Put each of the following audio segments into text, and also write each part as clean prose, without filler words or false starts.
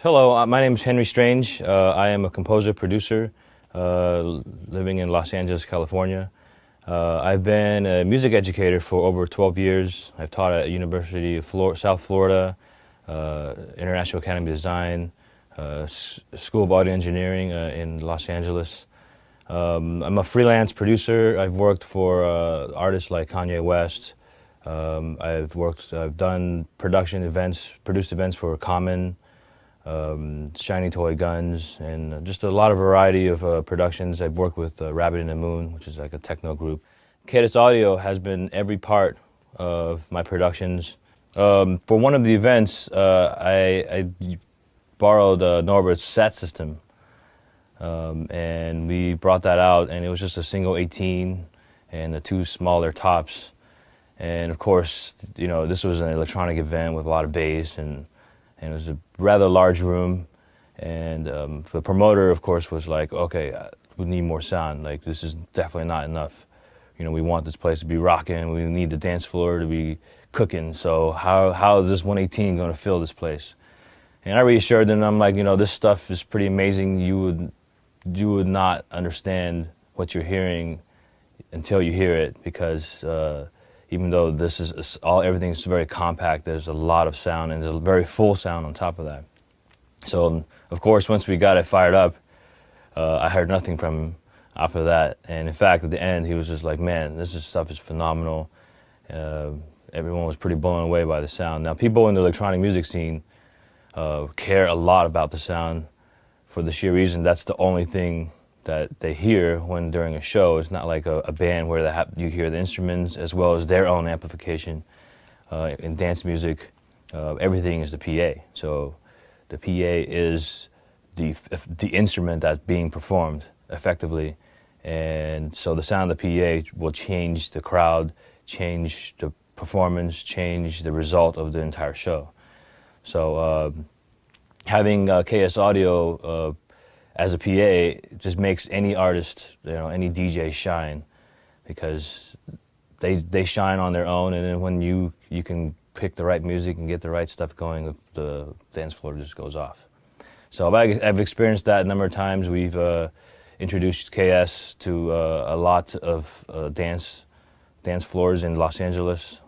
Hello, my name is Henry Strange. I am a composer-producer living in Los Angeles, California. I've been a music educator for over 12 years. I've taught at University of South Florida, International Academy of Design, School of Audio Engineering in Los Angeles. I'm a freelance producer. I've worked for artists like Kanye West. I've done production events, produced events for Common, Shiny Toy Guns, and just a lot of variety of productions. I've worked with Rabbit in the Moon, which is like a techno group. KS Audio has been every part of my productions. For one of the events, I borrowed Norbert's SAT system, and we brought that out, and it was just a single 18 and the two smaller tops. And of course, you know, this was an electronic event with a lot of bass, and it was a rather large room. And the promoter, of course, was like, okay, we need more sound. Like, this is definitely not enough. You know, we want this place to be rocking. We need the dance floor to be cooking. So how is this 118 going to fill this place? And I reassured them. I'm like, you know, this stuff is pretty amazing. You would not understand what you're hearing until you hear it, because even though this is everything's very compact, there's a lot of sound, and there's a very full sound on top of that. So, of course, once we got it fired up, I heard nothing from him after that. And in fact, at the end, he was just like, man, this stuff is phenomenal. Everyone was pretty blown away by the sound. Now, people in the electronic music scene care a lot about the sound, for the sheer reason that's the only thing that they hear when during a show. It's not like a band where you hear the instruments as well as their own amplification. In dance music, everything is the PA. So the PA is the instrument that's being performed effectively. And so the sound of the PA will change the crowd, change the performance, change the result of the entire show. So having KS Audio as a PA just makes any artist, you know, any DJ shine, because they shine on their own, and then when you can pick the right music and get the right stuff going, the dance floor just goes off. So I've experienced that a number of times. We've introduced KS to a lot of dance floors in Los Angeles.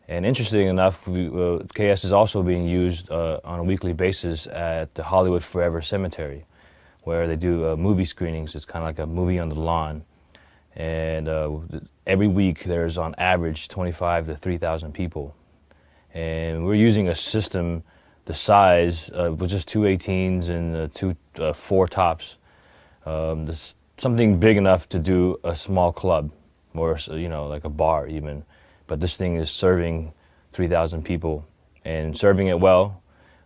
And interesting enough, KS is also being used on a weekly basis at the Hollywood Forever Cemetery, where they do movie screenings. It's kind of like a movie on the lawn. And every week there's on average 25 to 3,000 people. And we're using a system the size with just two 18s and four tops. There's something big enough to do a small club, or, you know, like a bar even. But this thing is serving 3,000 people, and serving it well.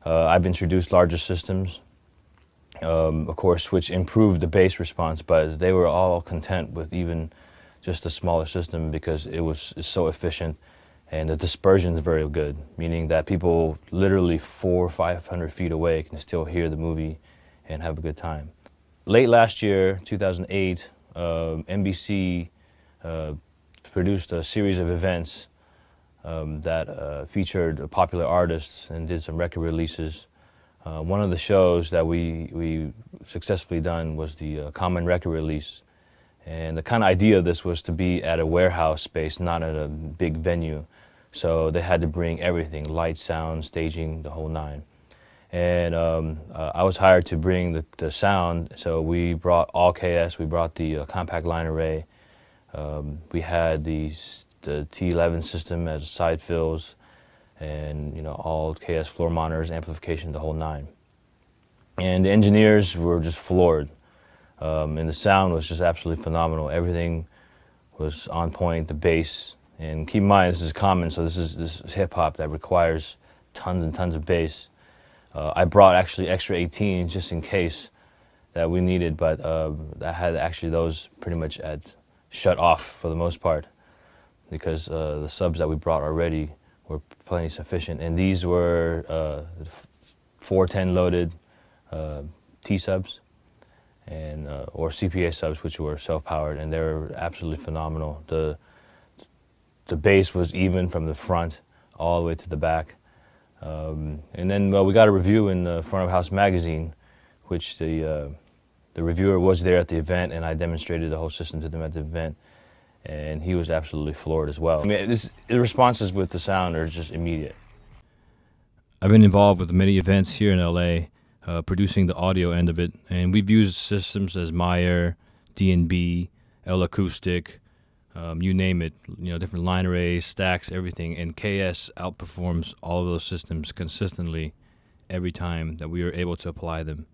I've introduced larger systems, of course, which improved the bass response, but they were all content with even just a smaller system because it's so efficient, and the dispersion is very good, meaning that people literally 400 or 500 feet away can still hear the movie and have a good time. Late last year, 2008, NBC produced a series of events that featured popular artists and did some record releases. One of the shows that we successfully done was the Common record release. And the kind of idea of this was to be at a warehouse space, not at a big venue. So they had to bring everything, light, sound, staging, the whole nine. And I was hired to bring the sound, so we brought all KS. We brought the compact line array. We had the T11 system as side fills, and, you know, all KS floor monitors, amplification, the whole nine. And the engineers were just floored, and the sound was just absolutely phenomenal. Everything was on point, the bass, and keep in mind this is Common, so this is hip hop that requires tons and tons of bass. I brought actually extra 18s just in case that we needed, but I had actually those pretty much shut off for the most part, because the subs that we brought already were plenty sufficient. And these were 410 loaded T subs and or CPA subs, which were self-powered, and they were absolutely phenomenal. The bass was even from the front all the way to the back. And then we got a review in the Front of House magazine, which the reviewer was there at the event, and I demonstrated the whole system to them at the event, and he was absolutely floored as well. I mean, the responses with the sound are just immediate. I've been involved with many events here in LA, producing the audio end of it, and we've used systems as Meyer, D&B, L-Acoustic, you name it, different line arrays, stacks, everything, and KS outperforms all of those systems consistently every time that we are able to apply them.